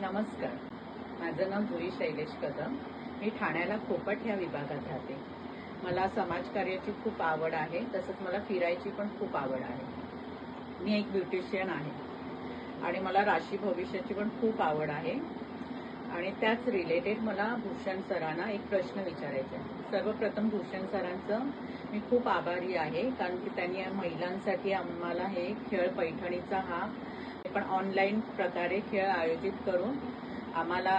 नमस्कार. माझं नाव जुई शैलेश कदम. मी ठाण्याला खोपट ह्या विभागात राहते. मला समाजकार्याची खूप आवड आहे, तसंच मला फिरायची पण खूप आवड आहे. मी एक ब्युटिशियन आहे आणि मला राशी भविष्याची पण खूप आवड आहे. आणि त्याच रिलेटेड मला भूषण सरांना एक प्रश्न विचारायचा आहे. सर्वप्रथम भूषण सरांचं मी खूप आभारी आहे, कारण की त्यांनी महिलांसाठी आम्हाला हे खेळ पैठणीचा हा पण ऑनलाईन प्रकारे खेळ आयोजित करून आम्हाला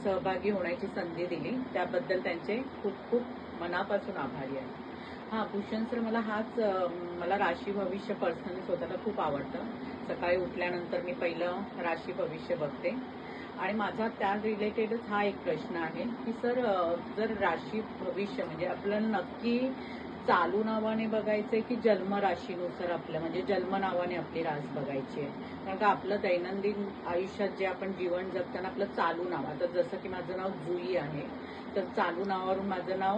सहभागी होण्याची संधी दिली. त्याबद्दल त्यांचे खूप खूप मनापासून आभारी आहे. भूषण सर, मला राशी भविष्य पर्सनली स्वतःला खूप आवडतं. सकाळी उठल्यानंतर मी पहिलं राशी भविष्य बघते आणि माझा त्या रिलेटेडच हा एक प्रश्न आहे की सर, जर राशी भविष्य म्हणजे आपल्याला नक्की चालू नावाने बघायचंय की जन्म राशीनुसार आपलं म्हणजे जन्म नावाने आपली रास बघायची आहे? कारण का आपलं दैनंदिन आयुष्यात जे आपण जीवन जगताना आपलं चालू नाव, आता जसं की माझं नाव जुई आहे, तर चालू नावावरून माझं नाव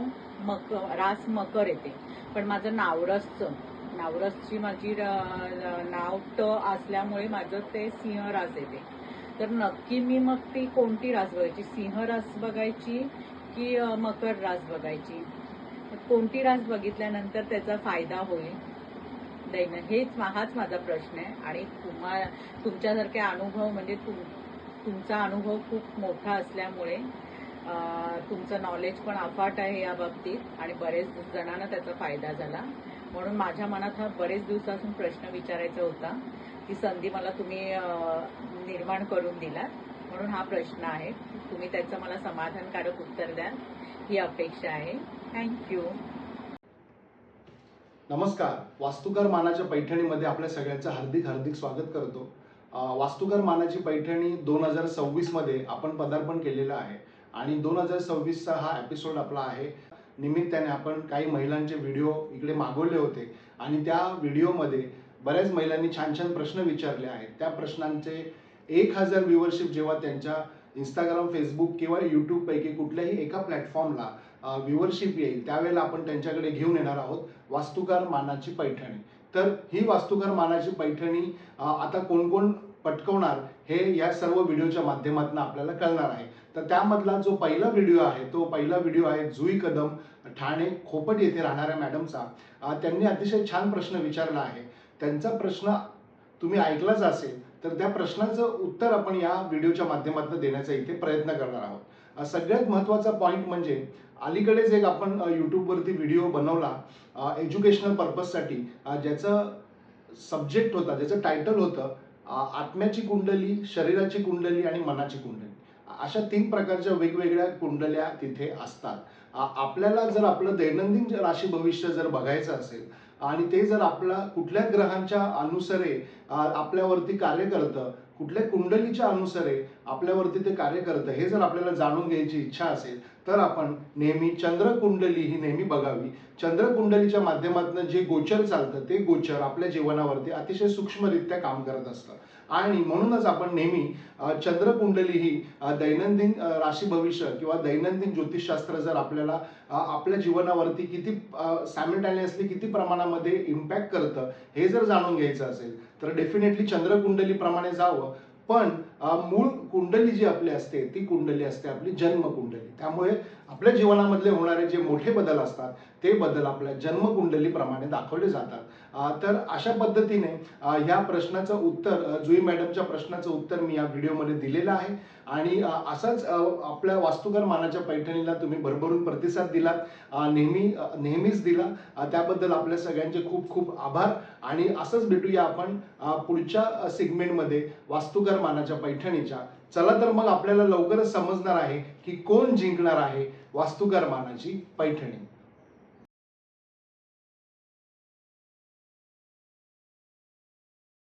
रास मकर येते. पण माझं नावरसची माझी नाव ट असल्यामुळे माझं ते सिंह रास येते. तर नक्की मी मग ती कोणती रास बघायची? सिंह रास बघायची की मकर रास बघायची? कोणती रास बघितल्यानंतर त्याचा फायदा होईल हाच माझा प्रश्न आहे. आणि तुमच्यासारखे अनुभव म्हणजे तुमचा अनुभव खूप मोठा असल्यामुळे तुमचं नॉलेज पण अफाट आहे या बाबतीत आणि बरेच जणांना त्याचा फायदा झाला. म्हणून माझ्या मनात हा बरेच दिवसापासून प्रश्न विचारायचा होता. ती संधी मला तुम्ही निर्माण करून दिलात, म्हणून हा प्रश्न आहे. तुम्ही त्याचं मला समाधानकारक उत्तर द्याल ही अपेक्षा आहे. थँक्यू. नमस्कार. वास्तुकार मानाच्या पैठणीमध्ये आपल्या सगळ्यांचं हार्दिक हार्दिक स्वागत करतो. वास्तुकार मानाची पैठणी 2026 मध्ये आपण पदार्पण केलेलं आहे आणि 2026चा हा एपिसोड आपला आहे. निमित्ताने आपण काही महिलांचे व्हिडिओ इकडे मागवले होते आणि त्या व्हिडिओमध्ये बऱ्याच महिलांनी छान छान प्रश्न विचारले आहेत. त्या प्रश्नांचे 1000 व्ह्यूवरशिप जेव्हा त्यांच्या इंस्टाग्राम, फेसबुक किंवा यूट्यूब पैकी कुठल्याही एका प्लॅटफॉर्मला व्ह्यूवरशिप येईल, त्यावेळेला आपण त्यांच्याकडे घेऊन येणार आहोत वास्तुकार मानाची पैठणी. तर ही वास्तुकार मानाची पैठणी आता कोण कोण पटकवणार हे या सर्व व्हिडिओच्या माध्यमातून आपल्याला कळणार आहे. तर त्यामधला जो पहिला व्हिडिओ आहे जुई कदम, ठाणे खोपट येथे राहणाऱ्या मॅडमचा. त्यांनी अतिशय छान प्रश्न विचारला आहे. त्यांचा प्रश्न तुम्ही ऐकलाच असेल, तर त्या प्रश्नाचं उत्तर आपण या व्हिडिओच्या माध्यमातून देण्याचा इथे प्रयत्न करणार आहोत. सगळ्यात महत्त्वाचा पॉईंट म्हणजे अलीकडेच एक आपण यूट्यूबवरती व्हिडिओ बनवला एज्युकेशनल पर्पजसाठी, ज्याचं सब्जेक्ट होता, ज्याचं टायटल होतं आत्म्याची कुंडली, शरीराची कुंडली आणि मनाची कुंडली. अशा 3 प्रकारच्या वेगवेगळ्या कुंडल्या तिथे असतात. आपल्याला जर आपलं दैनंदिन राशी भविष्य जर बघायचं असेल आणि ते जर आपला कुठल्या ग्रहांच्या अनुसारे आपल्यावरती कार्य करतं, कुठल्या कुंडलीच्या अनुसारे आपल्यावरती ते कार्य करतं, हे जर आपल्याला जाणून घ्यायची इच्छा असेल तर आपण नेहमी चंद्रकुंडली ही नेहमी बघावी. चंद्रकुंडलीच्या माध्यमातून जे गोचर चालतं ते गोचर आपल्या जीवनावरती अतिशय सूक्ष्मरित्या काम करत असतं आणि म्हणूनच आपण नेहमी चंद्रकुंडली ही दैनंदिन राशी भविष्य किंवा दैनंदिन ज्योतिषशास्त्र जर आपल्याला आपल्या जीवनावरती किती सायमल्टेनियसली किती प्रमाणामध्ये इम्पॅक्ट करतं हे जर जाणून घ्यायचं असेल तर डेफिनेटली चंद्रकुंडलीप्रमाणे जावं. पण मूळ कुंडली जी आपली असते ती कुंडली असते आपली जन्म कुंडली. त्यामुळे आपल्या जीवनामधले होणारे जे मोठे बदल असतात ते बदल आपल्या जन्मकुंडलीप्रमाणे दाखवले जातात. तर अशा पद्धतीने ह्या प्रश्नाचं उत्तर, जुई मॅडमच्या प्रश्नाचं उत्तर मी या व्हिडिओमध्ये दिलेलं आहे आणि असाच आपल्या वास्तुकार मानाच्या पैठणीला तुम्ही भरभरून प्रतिसाद दिलात, नेहमीच दिला. त्याबद्दल आपल्या सगळ्यांचे खूप खूप आभार आणि असंच भेटूया आपण पुढच्या सेगमेंटमध्ये वास्तुकार मानाच्या पैठणीच्या. चला तर मग आपल्याला लवकरच समजणार आहे की कोण जिंकणार आहे वास्तुकार मानाची पैठणी.